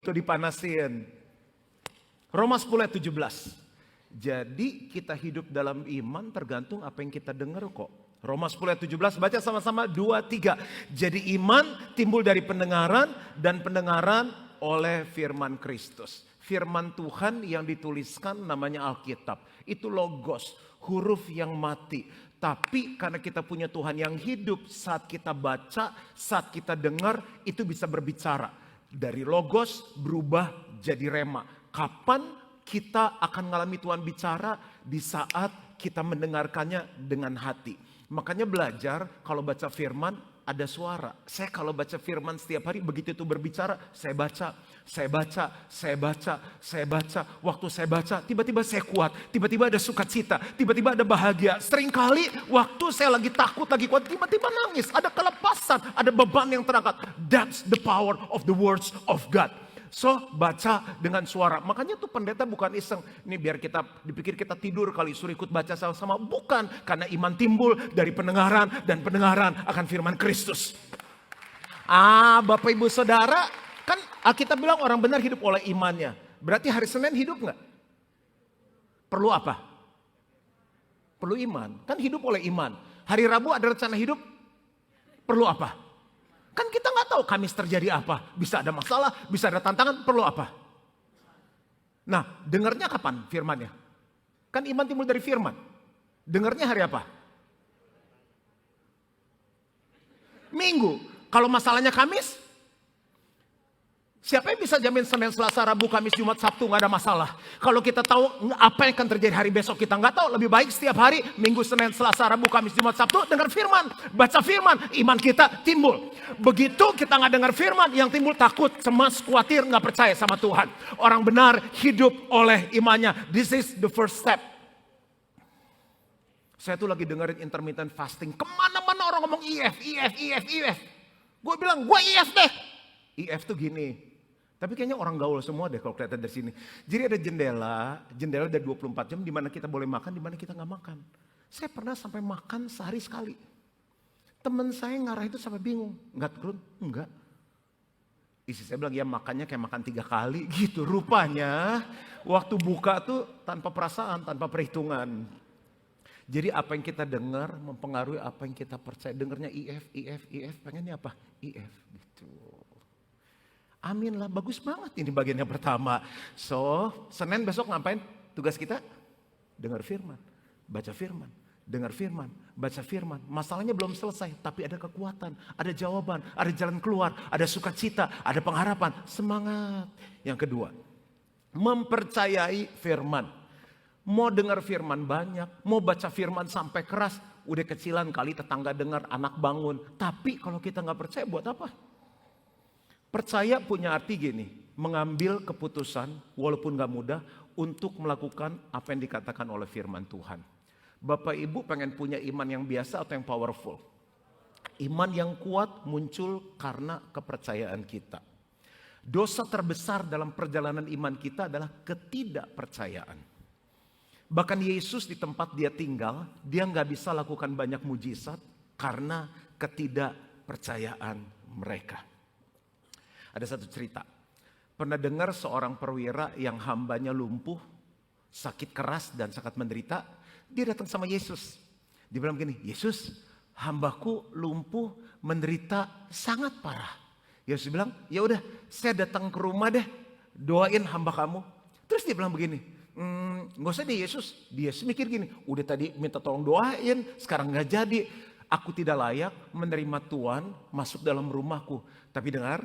itu dipanasin. Roma 10 ayat 17. Jadi kita hidup dalam iman tergantung apa yang kita dengar kok. Roma 10 ayat 17, baca sama-sama 2, 3. Jadi iman timbul dari pendengaran dan pendengaran oleh firman Kristus. Firman Tuhan yang dituliskan namanya Alkitab. Itu logos, huruf yang mati. Tapi karena kita punya Tuhan yang hidup, saat kita baca, saat kita dengar, itu bisa berbicara. Dari logos berubah jadi rema. Kapan kita akan mengalami Tuhan bicara? Di saat kita mendengarkannya dengan hati. Makanya belajar kalau baca firman ada suara. Saya kalau baca firman setiap hari begitu itu berbicara, saya baca. Waktu saya baca tiba-tiba saya kuat, tiba-tiba ada sukacita, tiba-tiba ada bahagia. Seringkali waktu saya lagi takut, lagi kuat, tiba-tiba nangis, ada kelepasan, ada beban yang terangkat. That's the power of the words of God. So baca dengan suara. Makanya tuh pendeta bukan iseng. Ini biar kita dipikir kita tidur kali suruh ikut baca sama-sama. Bukan. Karena iman timbul dari pendengaran. Dan pendengaran akan firman Kristus. Bapak ibu saudara. Kan Alkitab bilang orang benar hidup oleh imannya. Berarti hari Senin hidup gak? Perlu apa? Perlu iman. Kan hidup oleh iman. Hari Rabu ada rencana hidup. Perlu apa? Kan kita nggak tahu Kamis terjadi apa. Bisa ada masalah, bisa ada tantangan, perlu apa? Nah, dengarnya kapan firmannya? Kan iman timbul dari firman. Dengarnya hari apa? Minggu. Kalau masalahnya Kamis, siapa yang bisa jamin Senin, Selasa, Rabu, Kamis, Jumat, Sabtu nggak ada masalah? Kalau kita tahu apa yang akan terjadi hari besok kita nggak tahu. Lebih baik setiap hari Minggu, Senin, Selasa, Rabu, Kamis, Jumat, Sabtu dengar firman, baca firman, iman kita timbul. Begitu kita nggak dengar firman, yang timbul takut, cemas, khawatir, nggak percaya sama Tuhan. Orang benar hidup oleh imannya. This is the first step. Saya tuh lagi dengerin intermittent fasting. Kemana-mana orang ngomong IF. Gue bilang gue IF deh. IF tuh gini. Tapi kayaknya orang gaul semua deh kalau kelihatan dari sini. Jadi ada jendela dari 24 jam di mana kita boleh makan, di mana kita nggak makan. Saya pernah sampai makan sehari sekali. Temen saya ngarah itu sampai bingung. Enggak turun? Enggak. Istri saya bilang ya makannya kayak makan 3 kali gitu. Rupanya waktu buka tuh tanpa perasaan, tanpa perhitungan. Jadi apa yang kita dengar mempengaruhi apa yang kita percaya. Dengarnya IF, pengennya apa? IF gitu. Amin lah, bagus banget ini bagian yang pertama. So, Senin besok ngapain? Tugas kita dengar firman, baca firman, dengar firman, baca firman. Masalahnya belum selesai, tapi ada kekuatan, ada jawaban, ada jalan keluar, ada sukacita, ada pengharapan, semangat. Yang kedua, mempercayai firman. Mau dengar firman banyak, mau baca firman sampai keras, udah kecilan kali tetangga dengar, anak bangun. Tapi kalau kita nggak percaya buat apa? Percaya punya arti gini, mengambil keputusan walaupun gak mudah untuk melakukan apa yang dikatakan oleh firman Tuhan. Bapak Ibu pengen punya iman yang biasa atau yang powerful? Iman yang kuat muncul karena kepercayaan kita. Dosa terbesar dalam perjalanan iman kita adalah ketidakpercayaan. Bahkan Yesus di tempat dia tinggal, dia gak bisa lakukan banyak mujizat karena ketidakpercayaan mereka. Ada satu cerita, pernah dengar seorang perwira yang hambanya lumpuh, sakit keras dan sangat menderita. Dia datang sama Yesus. Dia bilang begini, Yesus, hambaku lumpuh, menderita sangat parah. Yesus bilang, ya udah, saya datang ke rumah deh, doain hamba kamu. Terus dia bilang begini, nggak usah deh Yesus. Dia mikir gini, udah tadi minta tolong doain, sekarang nggak jadi. Aku tidak layak menerima Tuhan masuk dalam rumahku. Tapi dengar,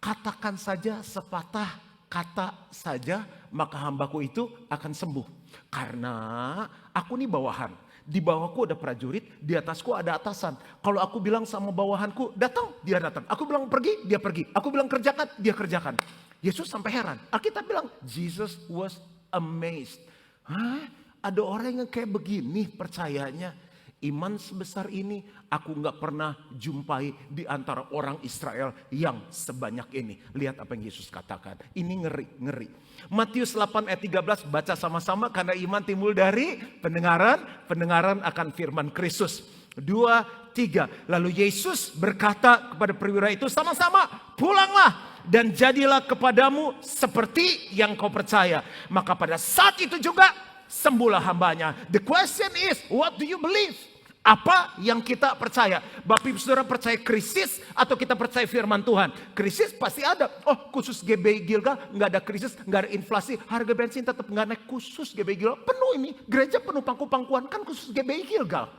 katakan saja sepatah kata saja, maka hambaku itu akan sembuh. Karena aku nih bawahan. Di bawahku ada prajurit, di atasku ada atasan. Kalau aku bilang sama bawahanku, datang, dia datang. Aku bilang pergi, dia pergi. Aku bilang kerjakan, dia kerjakan. Yesus sampai heran. Alkitab bilang, Jesus was amazed. Hah? Ada orang yang kayak begini percayanya. Iman sebesar ini aku gak pernah jumpai di antara orang Israel yang sebanyak ini. Lihat apa yang Yesus katakan. Ini ngeri. Matius 8 ayat 13 baca sama-sama. Karena iman timbul dari pendengaran akan firman Kristus. 2, 3. Lalu Yesus berkata kepada perwira itu sama-sama, pulanglah dan jadilah kepadamu seperti yang kau percaya. Maka pada saat itu juga sembuhlah hambanya. The question is, what do you believe? Apa yang kita percaya? Bapak Ibu Saudara percaya krisis atau kita percaya firman Tuhan? Krisis pasti ada. Oh, khusus GBI Gilgal nggak ada krisis, nggak ada inflasi, harga bensin tetap nggak naik. Khusus GBI Gilgal penuh ini, gereja penuh pangku-pangkuan, kan khusus GBI Gilgal.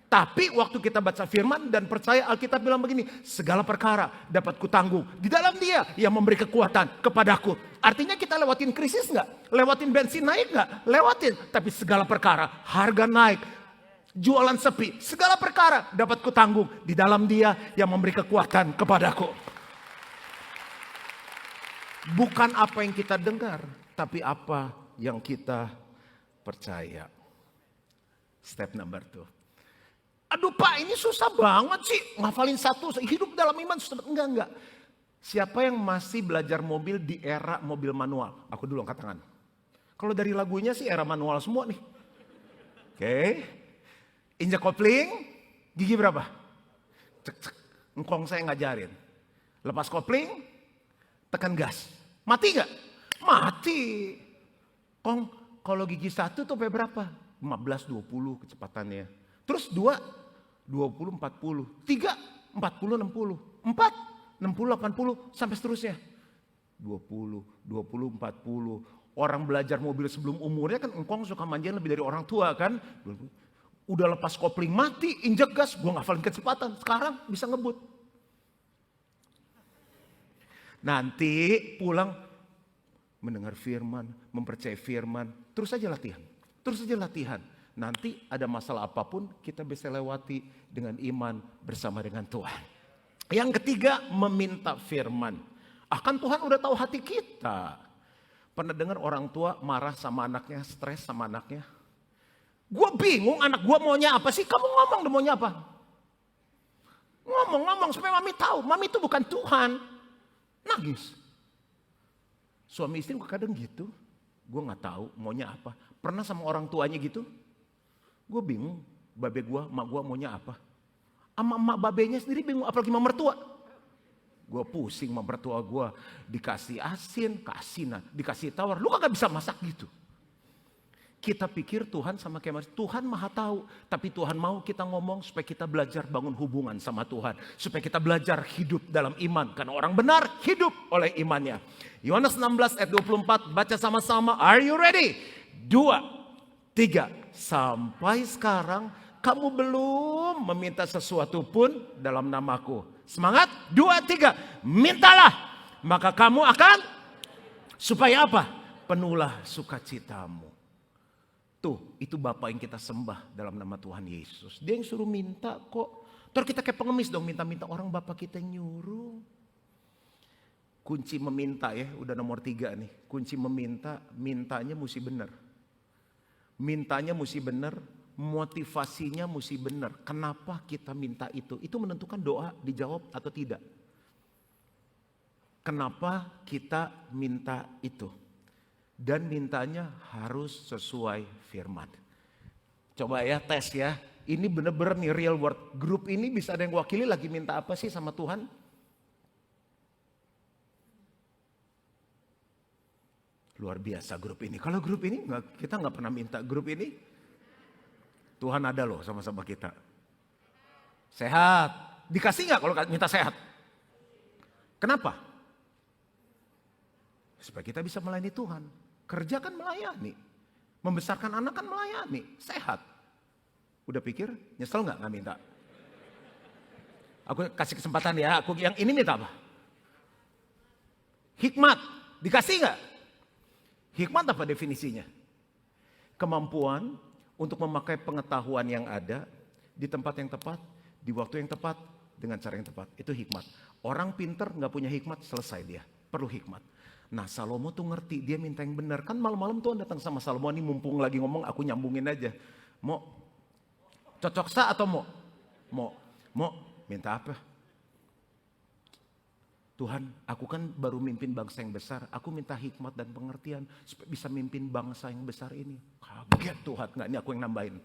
Tapi waktu kita baca firman dan percaya, Alkitab bilang begini, segala perkara dapat kutanggung di dalam Dia yang memberi kekuatan kepadaku. Artinya kita lewatin krisis nggak? Lewatin bensin naik nggak? Lewatin. Tapi segala perkara, harga naik, jualan sepi, segala perkara dapat kutanggung di dalam Dia yang memberi kekuatan kepadaku. Bukan apa yang kita dengar, tapi apa yang kita percaya. Step number 2. Aduh Pak, ini susah banget sih ngafalin satu, hidup dalam iman susah. Enggak. Siapa yang masih belajar mobil di era mobil manual? Aku dulu angkat tangan. Kalau dari lagunya sih era manual semua nih. Oke. Injak kopling, gigi berapa? Cek, cek. Engkong saya ngajarin. Lepas kopling, tekan gas. Mati gak? Mati. Kong, kalau gigi satu tuh berapa? 15-20 kecepatannya. Terus 2, 20-40. 3, 40-60. 4, 60-80 sampai seterusnya. 20, 40. Orang belajar mobil sebelum umurnya kan engkong suka manjain lebih dari orang tua kan. Udah lepas kopling mati, injek gas, gue ngafalin kecepatan. Sekarang bisa ngebut. Nanti pulang mendengar firman, mempercayai firman. Terus aja latihan. Nanti ada masalah apapun kita bisa lewati dengan iman bersama dengan Tuhan. Yang ketiga, meminta firman. Kan Tuhan udah tahu hati kita. Pernah dengar orang tua marah sama anaknya, stres sama anaknya? Gue bingung anak gue maunya apa sih? Kamu ngomong deh maunya apa? Ngomong supaya mami tahu. Mami itu bukan Tuhan. Nangis. Suami istri kadang gitu. Gue gak tahu maunya apa. Pernah sama orang tuanya gitu? Gue bingung. Babe gue, mak gue maunya apa? Sama emak babenya sendiri bingung. Apalagi sama mertua. Gue pusing sama mertua gue. Dikasih asin, keasinan. Dikasih tawar. Lu gak bisa masak gitu. Kita pikir Tuhan sama kayak Tuhan maha tahu. Tapi Tuhan mau kita ngomong supaya kita belajar bangun hubungan sama Tuhan. Supaya kita belajar hidup dalam iman. Karena orang benar hidup oleh imannya. Yohanes 16 ayat 24 baca sama-sama. Are you ready? 2, 3. Sampai sekarang kamu belum meminta sesuatu pun dalam namaku. Semangat. 2, 3. Mintalah. Maka kamu akan. Supaya apa? Penuhlah sukacitamu. Tuh, itu Bapa yang kita sembah dalam nama Tuhan Yesus. Dia yang suruh minta kok. Terus kita kayak pengemis dong minta-minta orang Bapa kita yang nyuruh. Kunci meminta ya, udah nomor 3 nih. Kunci meminta, mintanya mesti benar. Mintanya mesti benar, motivasinya mesti benar. Kenapa kita minta itu? Itu menentukan doa dijawab atau tidak. Kenapa kita minta itu? Dan mintanya harus sesuai firman. Coba ya tes ya. Ini bener-bener nih real world. Grup ini bisa ada yang wakili lagi minta apa sih sama Tuhan? Luar biasa grup ini. Kalau grup ini kita nggak pernah minta grup ini. Tuhan ada loh sama-sama kita. Sehat. Dikasih nggak kalau minta sehat? Kenapa? Supaya kita bisa melayani Tuhan. Kerja kan melayani. Membesarkan anak kan melayani. Sehat. Udah pikir nyesel nggak minta? Aku kasih kesempatan ya. Aku yang ini minta apa? Hikmat. Dikasih nggak? Hikmat apa definisinya? Kemampuan untuk memakai pengetahuan yang ada di tempat yang tepat, di waktu yang tepat, dengan cara yang tepat. Itu hikmat. Orang pinter nggak punya hikmat, selesai dia. Perlu hikmat. Nah Salomo tuh ngerti, dia minta yang benar. Kan malam-malam Tuhan datang sama Salomo, ini mumpung lagi ngomong aku nyambungin aja. Mau cocok sa atau mau minta apa? Tuhan, aku kan baru mimpin bangsa yang besar. Aku minta hikmat dan pengertian supaya bisa mimpin bangsa yang besar ini. Kaget Tuhan, nggak ini aku yang nambahin.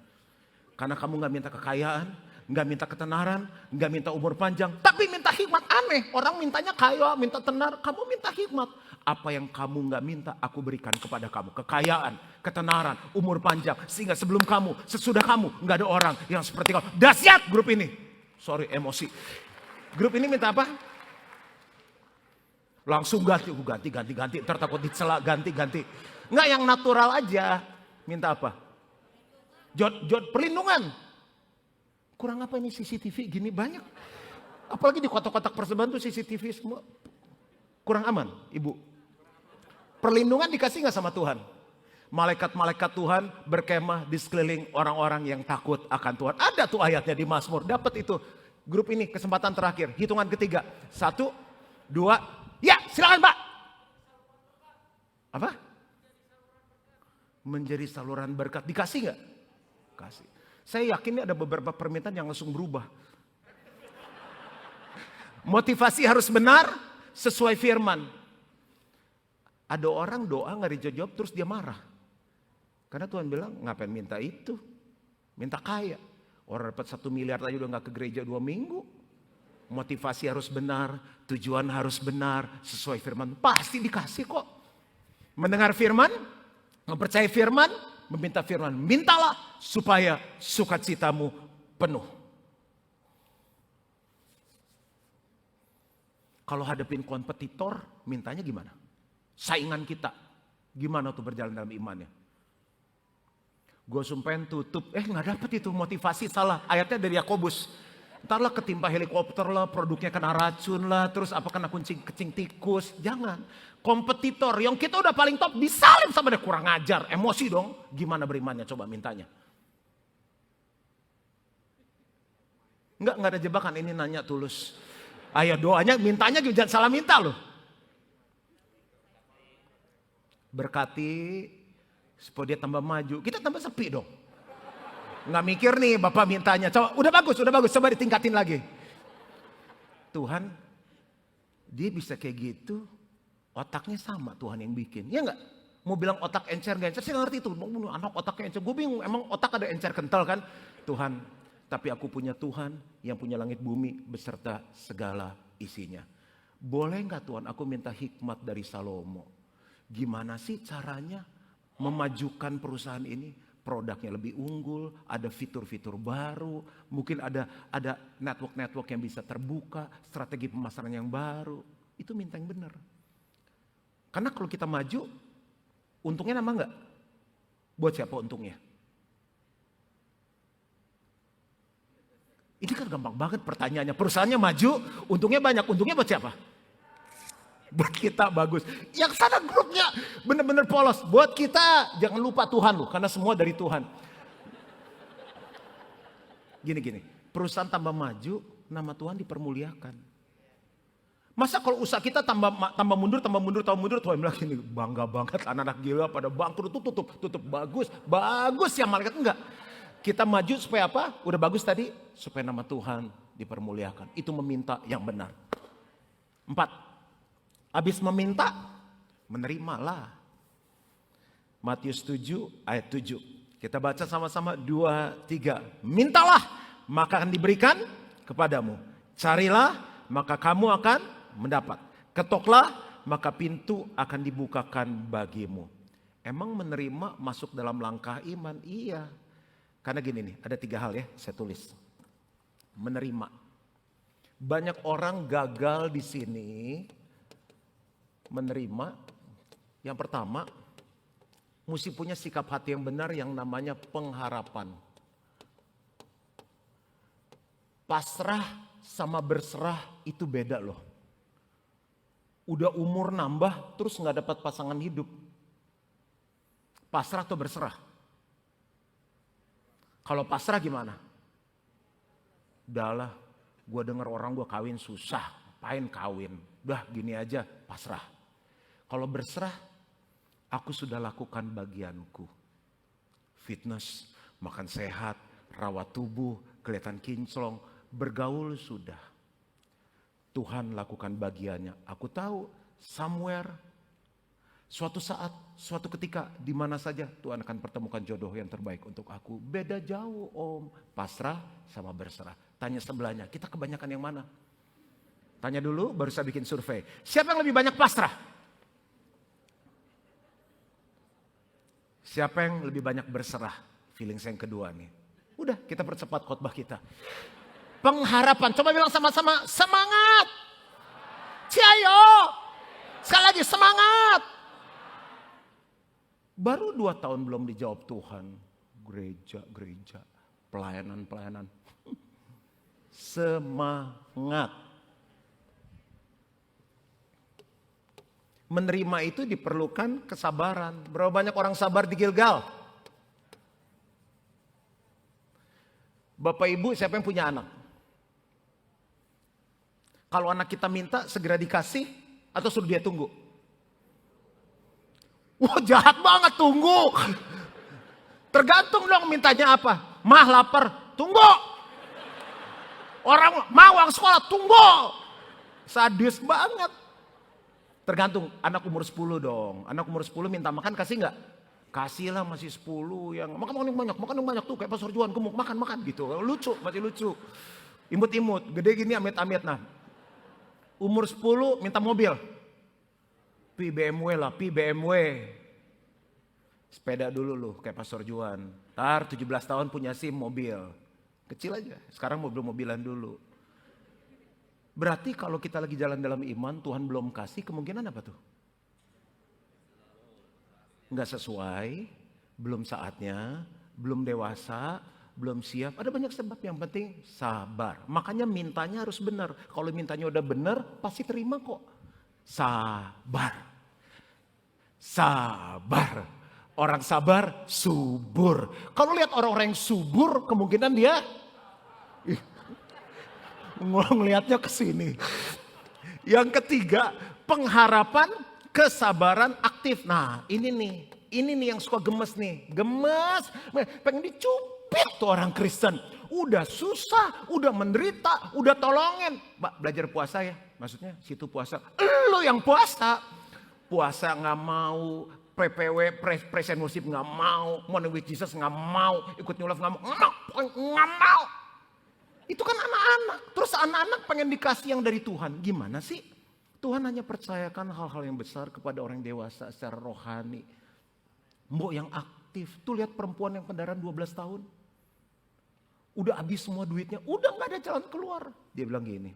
Karena kamu nggak minta kekayaan, nggak minta ketenaran, nggak minta umur panjang, tapi minta hikmat. Aneh, orang mintanya kaya, minta tenar, kamu minta hikmat. Apa yang kamu nggak minta, aku berikan kepada kamu. Kekayaan, ketenaran, umur panjang. Sehingga sebelum kamu, sesudah kamu, nggak ada orang yang seperti kamu. Dahsyat grup ini. Sorry, emosi. Grup ini minta apa? Langsung ganti. Ntar takut dicela, ganti. Nggak, yang natural aja. Minta apa? Jod perlindungan. Kurang apa ini CCTV gini banyak. Apalagi di kotak-kotak persembahan tuh CCTV semua. Kurang aman, Ibu. Perlindungan dikasih nggak sama Tuhan? Malaikat-malaikat Tuhan berkemah di sekeliling orang-orang yang takut akan Tuhan. Ada tuh ayatnya di Mazmur. Dapat itu. Grup ini kesempatan terakhir. Hitungan ketiga. 1, 2. Ya silakan Pak. Apa? Menjadi saluran berkat. Dikasih nggak? Kasih. Saya yakin ini ada beberapa permintaan yang langsung berubah. Motivasi harus benar sesuai firman. Ada orang doa nggak dijawab terus dia marah. Karena Tuhan bilang ngapain minta itu? Minta kaya. Orang dapat 1 miliar aja udah nggak ke gereja 2 minggu. Motivasi harus benar, tujuan harus benar, sesuai firman. Pasti dikasih kok. Mendengar firman, mempercayai firman, meminta firman. Mintalah supaya sukacitamu penuh. Kalau hadapin kompetitor, mintanya gimana? Saingan kita. Gimana tuh berjalan dalam imannya? Gue sumpahin tutup, nggak dapet itu motivasi, salah. Ayatnya dari Yakobus. Ntarlah ketimpa helikopter lah, produknya kena racun lah, terus apa kena kecing tikus. Jangan. Kompetitor yang kita udah paling top disalib sama dia, kurang ajar. Emosi dong. Gimana berimannya coba mintanya? Enggak ada jebakan, ini nanya tulus. Ayo doanya, mintanya jangan salah minta loh. Berkati supaya dia tambah maju. Kita tambah sepi dong. Nggak mikir nih Bapak mintanya. Coba, udah bagus. Coba ditingkatin lagi. Tuhan, dia bisa kayak gitu. Otaknya sama Tuhan yang bikin. Ya nggak? Mau bilang otak encer gak encer, saya ngerti itu. Anak otaknya encer. Gue bingung, emang otak ada encer kental kan? Tuhan, tapi aku punya Tuhan yang punya langit bumi beserta segala isinya. Boleh nggak Tuhan aku minta hikmat dari Salomo? Gimana sih caranya memajukan perusahaan ini? Produknya lebih unggul, ada fitur-fitur baru, mungkin ada network-network yang bisa terbuka, strategi pemasaran yang baru. Itu minta yang benar. Karena kalau kita maju, untungnya nambah nggak? Buat siapa untungnya? Ini kan gampang banget pertanyaannya. Perusahaannya maju, untungnya banyak. Untungnya buat siapa? Buat kita bagus. Yang sana grupnya benar-benar polos. Buat kita jangan lupa Tuhan loh. Karena semua dari Tuhan. Gini. Perusahaan tambah maju, nama Tuhan dipermuliakan. Masa kalau usaha kita tambah mundur, Tuhan bilang gini, bangga banget anak-anak gila pada bangkrut, tutup. Bagus ya malaikat, enggak. Kita maju supaya apa? Udah bagus tadi, supaya nama Tuhan dipermuliakan. Itu meminta yang benar. 4. Habis meminta, menerimalah. Matius 7 ayat 7. Kita baca sama-sama 2, 3. Mintalah, maka akan diberikan kepadamu. Carilah, maka kamu akan mendapat. Ketoklah, maka pintu akan dibukakan bagimu. Emang menerima masuk dalam langkah iman? Iya. Karena gini nih, ada 3 hal ya, saya tulis. Menerima. Banyak orang gagal di sini menerima. Yang pertama, mesti punya sikap hati yang benar yang namanya pengharapan. Pasrah sama berserah itu beda loh. Udah umur nambah terus gak dapat pasangan hidup. Pasrah atau berserah? Kalau pasrah gimana? Udahlah, gue denger orang gue kawin susah, ngapain kawin? Udah gini aja, pasrah. Kalau berserah, aku sudah lakukan bagianku. Fitness, makan sehat, rawat tubuh, kelihatan kinclong, bergaul sudah. Tuhan lakukan bagiannya. Aku tahu somewhere Suatu saat, suatu ketika, di mana saja Tuhan akan pertemukan jodoh yang terbaik untuk aku. Beda jauh om, pasrah sama berserah. Tanya sebelahnya, kita kebanyakan yang mana? Tanya dulu, baru saya bikin survei. Siapa yang lebih banyak pasrah? Siapa yang lebih banyak berserah? Feeling saya yang kedua nih. Udah, kita percepat khotbah kita. Pengharapan, coba bilang sama-sama, semangat. Ciayo. Sekali lagi, semangat. Baru 2 tahun belum dijawab Tuhan. Gereja, pelayanan. Semangat. Menerima itu diperlukan kesabaran. Berapa banyak orang sabar di Gilgal? Bapak Ibu, siapa yang punya anak? Kalau anak kita minta segera dikasih atau suruh dia tunggu? Wah, jahat banget, tunggu. Tergantung dong mintanya apa. Mah lapar, tunggu. Orang mau uang sekolah, tunggu. Sadis banget. Tergantung anak umur 10 dong. Anak umur 10 minta makan kasih nggak? Kasih lah, masih 10 yang makan yang banyak tuh kayak Pastor Juan gemuk makan gitu. Lucu, masih lucu. Imut-imut, gede gini amit-amit. Nah, umur 10 minta mobil. Pi BMW. Sepeda dulu lu kayak Pastor Juan. Ntar 17 tahun punya SIM mobil. Kecil aja, sekarang mobil-mobilan dulu. Berarti kalau kita lagi jalan dalam iman, Tuhan belum kasih, kemungkinan apa tuh? Nggak sesuai, belum saatnya, belum dewasa, belum siap. Ada banyak sebab, yang penting sabar. Makanya mintanya harus benar. Kalau mintanya udah benar, pasti terima kok. Sabar. Orang sabar subur. Kalau lihat orang-orang yang subur, kemungkinan dia ngelihatnya ke sini. Yang ketiga, pengharapan, kesabaran aktif. Nah, ini nih yang suka gemes nih. Gemes, pengen dicupit tuh orang Kristen. Udah susah, udah menderita, udah tolongin. Mbak, belajar puasa ya. Maksudnya situ puasa. Lu yang puasa. Puasa gak mau. PPW, Praise and Worship gak mau. Morning with Jesus gak mau. Ikut New Life gak mau. Itu kan anak-anak. Terus anak-anak pengen dikasih yang dari Tuhan. Gimana sih? Tuhan hanya percayakan hal-hal yang besar kepada orang dewasa secara rohani. Mbok yang aktif. Tuh lihat perempuan yang kendaraan 12 tahun. Udah habis semua duitnya. Udah gak ada jalan keluar. Dia bilang gini.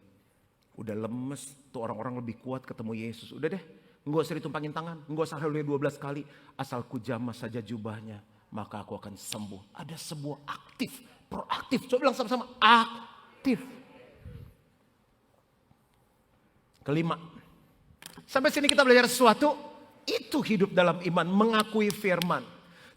Udah lemes. Tuh orang-orang lebih kuat ketemu Yesus. Udah deh. Nggak usah ditumpangin tangan. Nggak usah haleluya 12 kali. Asal ku jamah saja jubahnya. Maka aku akan sembuh. Ada sebuah aktif. Proaktif. Coba bilang sama-sama. Aktif. Kelima. Sampai sini kita belajar sesuatu. Itu hidup dalam iman. Mengakui firman.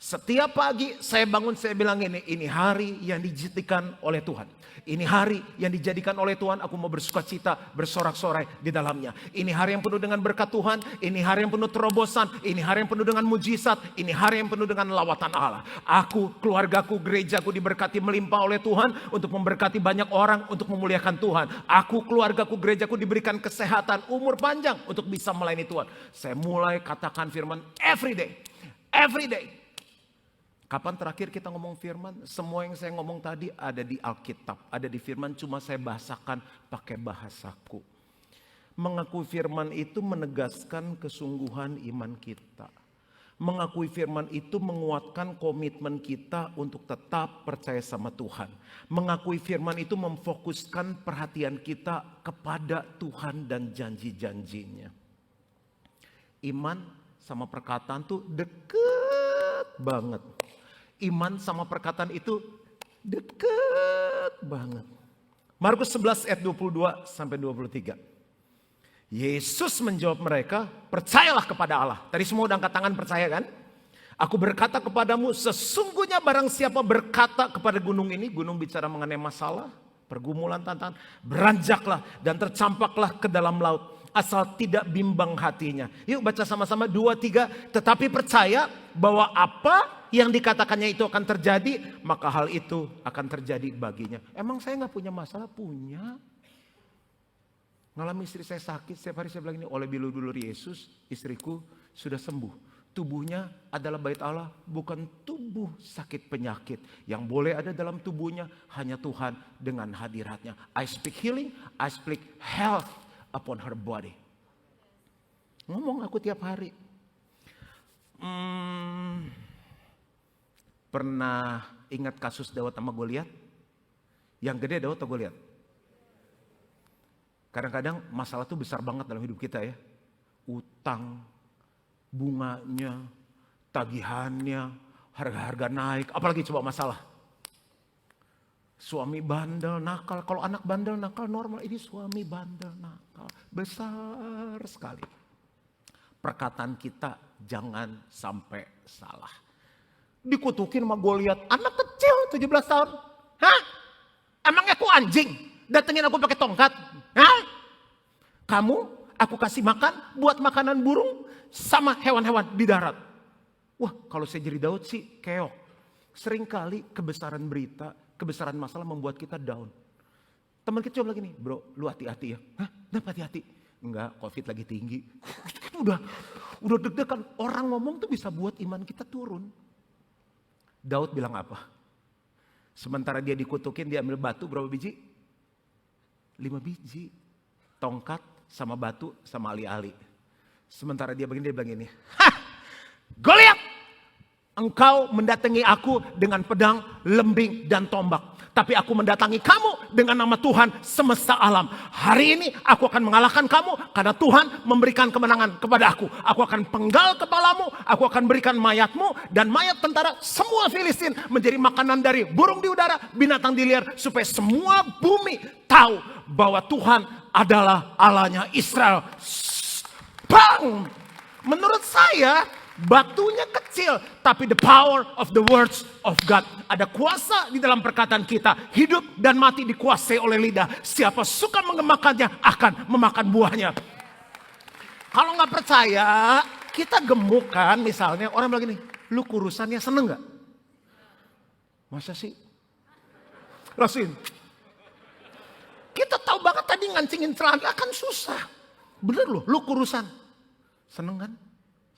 Setiap pagi saya bangun, saya bilang ini hari yang dijadikan oleh Tuhan. Ini hari yang dijadikan oleh Tuhan, aku mau bersuka cita, bersorak-sorai di dalamnya. Ini hari yang penuh dengan berkat Tuhan, ini hari yang penuh terobosan, ini hari yang penuh dengan mujizat, ini hari yang penuh dengan lawatan Allah. Aku, keluargaku, gerejaku diberkati melimpah oleh Tuhan untuk memberkati banyak orang, untuk memuliakan Tuhan. Aku, keluargaku, gerejaku diberikan kesehatan, umur panjang untuk bisa melayani Tuhan. Saya mulai katakan firman every day. Kapan terakhir kita ngomong firman? Semua yang saya ngomong tadi ada di Alkitab, ada di firman, cuma saya bahasakan pakai bahasaku. Mengakui firman itu menegaskan kesungguhan iman kita. Mengakui firman itu menguatkan komitmen kita untuk tetap percaya sama Tuhan. Mengakui firman itu memfokuskan perhatian kita kepada Tuhan dan janji-janjinya. Iman sama perkataan tuh deket banget. Iman sama perkataan itu deket banget. Markus 11 ayat 22 sampai 23. Yesus menjawab mereka, percayalah kepada Allah. Tadi semua udah angkat tangan percaya kan? Aku berkata kepadamu, sesungguhnya barang siapa berkata kepada gunung ini, gunung bicara mengenai masalah, pergumulan, tantangan, beranjaklah dan tercampaklah ke dalam laut. Asal tidak bimbang hatinya. Yuk baca sama-sama 2, 3. Tetapi percaya bahwa apa yang dikatakannya itu akan terjadi, maka hal itu akan terjadi baginya. Emang saya gak punya masalah? Punya. Ngalami istri saya sakit, setiap hari saya bilang ini, oleh bilur-bilur Yesus, istriku sudah sembuh. Tubuhnya adalah bait Allah, bukan tubuh sakit penyakit. Yang boleh ada dalam tubuhnya hanya Tuhan dengan hadiratnya. I speak healing, I speak health upon her body. Ngomong aku tiap hari. Pernah ingat kasus Daud sama Goliat? Yang gede Daud atau Goliat? Kadang-kadang masalah itu besar banget dalam hidup kita ya. Utang, bunganya, tagihannya, harga-harga naik, apalagi coba masalah. Suami bandel, nakal, kalau anak bandel, nakal normal, ini suami bandel, nakal, besar sekali. Perkataan kita jangan sampai salah. Dikutukin sama Goliat, anak kecil 17 tahun. Hah? Emangnya aku anjing? Datengin aku pakai tongkat? Hah? Kamu, aku kasih makan buat makanan burung sama hewan-hewan di darat. Wah, kalau saya jadi Daud sih keok. Seringkali kebesaran berita, kebesaran masalah membuat kita down. Teman kita coba lagi nih, bro, lu hati-hati ya. Hah? Kenapa hati-hati? Enggak, COVID lagi tinggi. Udah deg-degan. Orang ngomong tuh bisa buat iman kita turun. Daud bilang apa? Sementara dia dikutukin, dia ambil batu berapa biji? 5 biji. Tongkat sama batu sama ali-ali. Sementara dia bilang ini. Hah! Goliat! Engkau mendatangi aku dengan pedang, lembing, dan tombak. Tapi aku mendatangi kamu dengan nama Tuhan semesta alam. Hari ini aku akan mengalahkan kamu karena Tuhan memberikan kemenangan kepada aku. Aku akan penggal kepalamu, aku akan berikan mayatmu dan mayat tentara semua Filistin menjadi makanan dari burung di udara, binatang di liar. Supaya semua bumi tahu bahwa Tuhan adalah Allahnya Israel. Bang! Menurut saya batunya kecil, tapi the power of the words of God. Ada kuasa di dalam perkataan kita. Hidup dan mati dikuasai oleh lidah. Siapa suka mengemakannya akan memakan buahnya. Kalau nggak percaya, kita gemukkan misalnya. Orang bilang gini, lu kurusannya seneng nggak? Masa sih? Rasin. Kita tahu banget tadi ngancingin celana kan susah. Bener loh, lu kurusan. Seneng kan?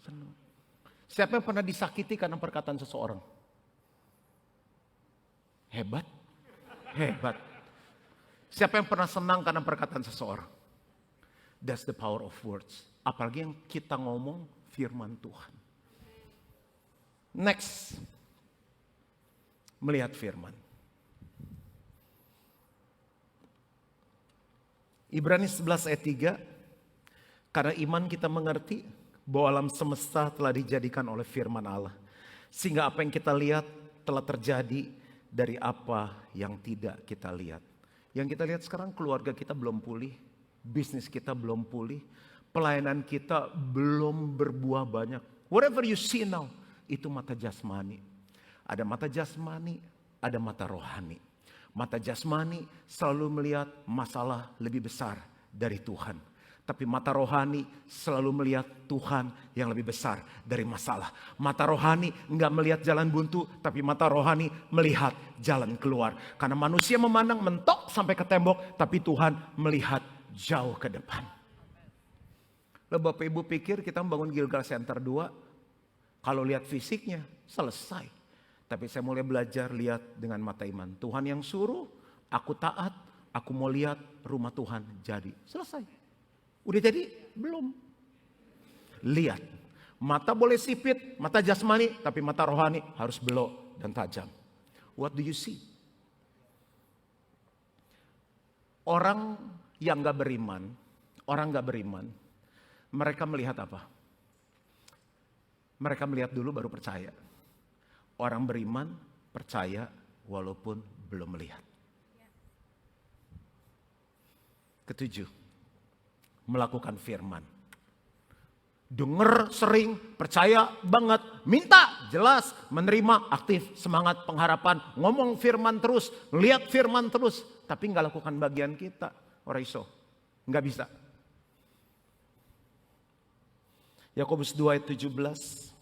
Seneng. Siapa yang pernah disakiti karena perkataan seseorang? Hebat. Hebat. Siapa yang pernah senang karena perkataan seseorang? That's the power of words. Apalagi yang kita ngomong firman Tuhan. Next. Melihat firman. Ibrani 11 ayat 3. Karena iman kita mengerti bahwa alam semesta telah dijadikan oleh firman Allah. Sehingga apa yang kita lihat telah terjadi dari apa yang tidak kita lihat. Yang kita lihat sekarang keluarga kita belum pulih. Bisnis kita belum pulih. Pelayanan kita belum berbuah banyak. Whatever you see now, itu mata jasmani. Ada mata jasmani, ada mata rohani. Mata jasmani selalu melihat masalah lebih besar dari Tuhan. Tapi mata rohani selalu melihat Tuhan yang lebih besar dari masalah. Mata rohani enggak melihat jalan buntu, tapi mata rohani melihat jalan keluar. Karena manusia memandang mentok sampai ke tembok, tapi Tuhan melihat jauh ke depan. Lalu Bapak Ibu pikir kita membangun Gilgal Center 2, kalau lihat fisiknya selesai. Tapi saya mulai belajar lihat dengan mata iman. Tuhan yang suruh, aku taat, aku mau lihat rumah Tuhan jadi. Selesai. Udah jadi? Belum. Lihat. Mata boleh sipit, mata jasmani, tapi mata rohani harus belok dan tajam. What do you see? Orang yang gak beriman, mereka melihat apa? Mereka melihat dulu baru percaya. Orang beriman percaya walaupun belum melihat. Ketujuh, melakukan firman. Dengar sering, percaya banget, minta jelas, menerima aktif, semangat pengharapan, ngomong firman terus, lihat firman terus, tapi nggak lakukan bagian kita, ora iso, nggak bisa. Yakobus 2 ayat 17.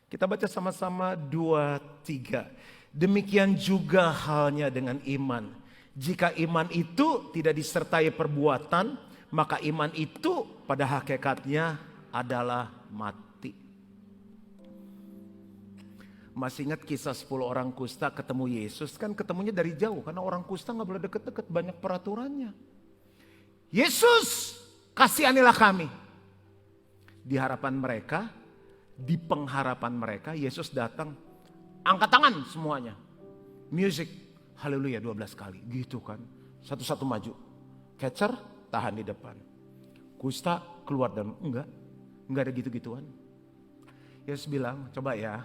Kita baca sama-sama 2-3. Demikian juga halnya dengan iman. Jika iman itu tidak disertai perbuatan, maka iman itu pada hakikatnya adalah mati. Masih ingat kisah 10 orang kusta ketemu Yesus? Kan ketemunya dari jauh, karena orang kusta gak boleh deket-deket, banyak peraturannya. Yesus, kasihanilah kami. Di harapan mereka, di pengharapan mereka, Yesus datang, angkat tangan semuanya. Music, haleluya 12 kali, gitu kan. Satu-satu maju. Catcher, tahan di depan. Kusta keluar dan enggak ada gitu-gituan. Yesus bilang, coba ya,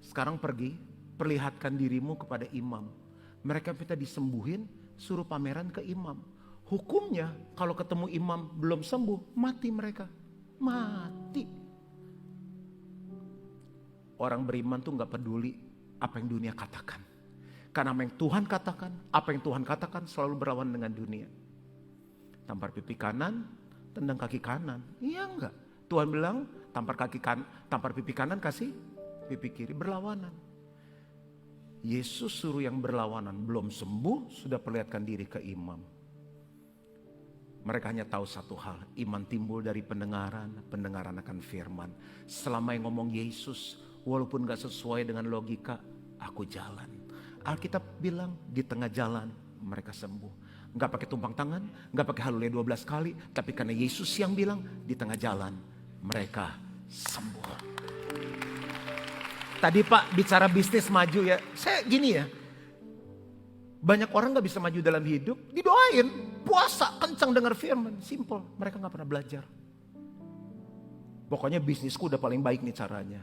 sekarang pergi, perlihatkan dirimu kepada imam. Mereka minta disembuhin, suruh pameran ke imam. Hukumnya kalau ketemu imam belum sembuh, mati mereka. Mati. Orang beriman tuh gak peduli apa yang dunia katakan. Karena apa yang Tuhan katakan, apa yang Tuhan katakan selalu berlawan dengan dunia. Tampar pipi kanan, tendang kaki kanan. Iya enggak? Tuhan bilang tampar pipi kanan, kasih pipi kiri, berlawanan. Yesus suruh yang berlawanan, belum sembuh sudah perlihatkan diri ke imam. Mereka hanya tahu satu hal, iman timbul dari pendengaran akan firman. Selama yang ngomong Yesus, walaupun gak sesuai dengan logika, aku jalan. Alkitab bilang di tengah jalan mereka sembuh. Gak pakai tumpang tangan, gak pakai haleluya 12 kali, tapi karena Yesus yang bilang di tengah jalan mereka sembuh. Tadi Pak bicara bisnis maju ya, saya gini ya. Banyak orang gak bisa maju dalam hidup, didoain, puasa, kencang dengar firman. Simple, mereka gak pernah belajar. Pokoknya bisnisku udah paling baik nih caranya.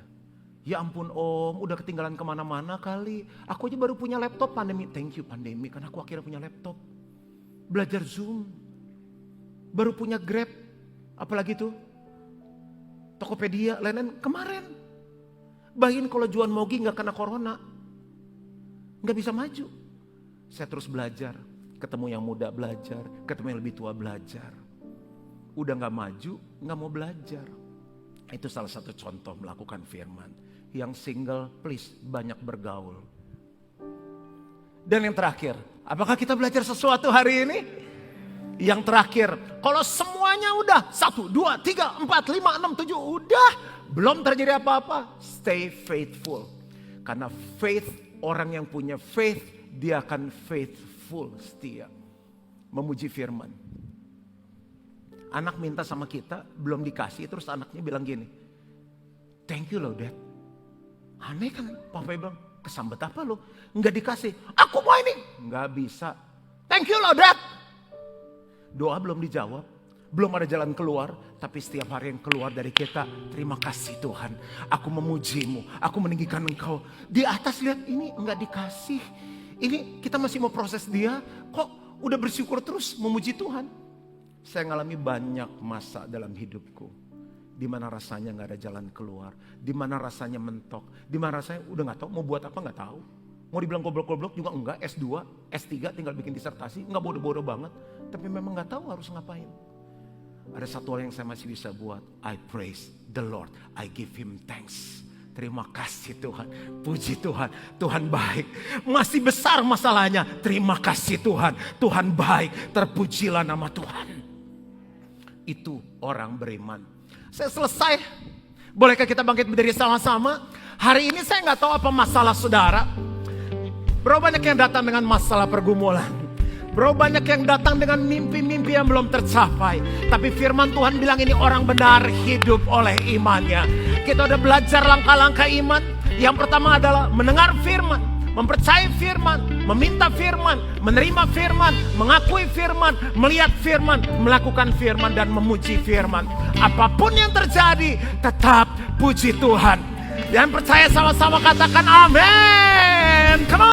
Ya ampun om, udah ketinggalan kemana-mana kali. Aku aja baru punya laptop pandemi. Thank you pandemi, karena aku akhirnya punya laptop. Belajar Zoom. Baru punya Grab, apalagi tuh. Tokopedia, lain-lain kemarin. Bayangin kalau jualan mogi gak kena corona. Gak bisa maju. Saya terus belajar, ketemu yang muda belajar, ketemu yang lebih tua belajar. Udah gak maju, gak mau belajar. Itu salah satu contoh melakukan firman. Yang single, please banyak bergaul. Dan yang terakhir, apakah kita belajar sesuatu hari ini? Yang terakhir, kalau semuanya udah 1, 2, 3, 4, 5, 6, 7 udah, belum terjadi apa-apa, stay faithful. Karena faith, orang yang punya faith, dia akan faithful, setia. Memuji firman. Anak minta sama kita, belum dikasih, terus anaknya bilang gini, thank you loh dad. Aneh kan, papa bilang, kesambet apa lo? Nggak dikasih, aku mau ini. Nggak bisa, thank you loh dad. Doa belum dijawab, belum ada jalan keluar, tapi setiap hari yang keluar dari kita, terima kasih Tuhan, aku memujimu, aku meninggikan engkau. Di atas lihat ini nggak dikasih, ini kita masih mau proses dia, kok udah bersyukur terus memuji Tuhan. Saya ngalami banyak masa dalam hidupku, di mana rasanya nggak ada jalan keluar, di mana rasanya mentok, di mana rasanya udah nggak tahu mau buat apa, nggak tahu. Mau dibilang goblok-goblok juga enggak, S2, S3 tinggal bikin disertasi, nggak bodoh-bodoh banget, tapi memang nggak tahu harus ngapain. Ada satu hal yang saya masih bisa buat, I praise the Lord, I give Him thanks. Terima kasih Tuhan, puji Tuhan, Tuhan baik. Masih besar masalahnya, terima kasih Tuhan, Tuhan baik, terpujilah nama Tuhan. Itu orang beriman. Saya selesai, bolehkah kita bangkit berdiri sama-sama? Hari ini saya gak tahu apa masalah saudara. Berapa banyak yang datang dengan masalah pergumulan. Berapa banyak yang datang dengan mimpi-mimpi yang belum tercapai. Tapi firman Tuhan bilang ini orang benar hidup oleh imannya. Kita udah belajar langkah-langkah iman. Yang pertama adalah mendengar firman, mempercayai firman, meminta firman, menerima firman, mengakui firman, melihat firman, melakukan firman dan memuji firman. Apapun yang terjadi, tetap puji Tuhan. Yang percaya sama-sama katakan amin. Come on.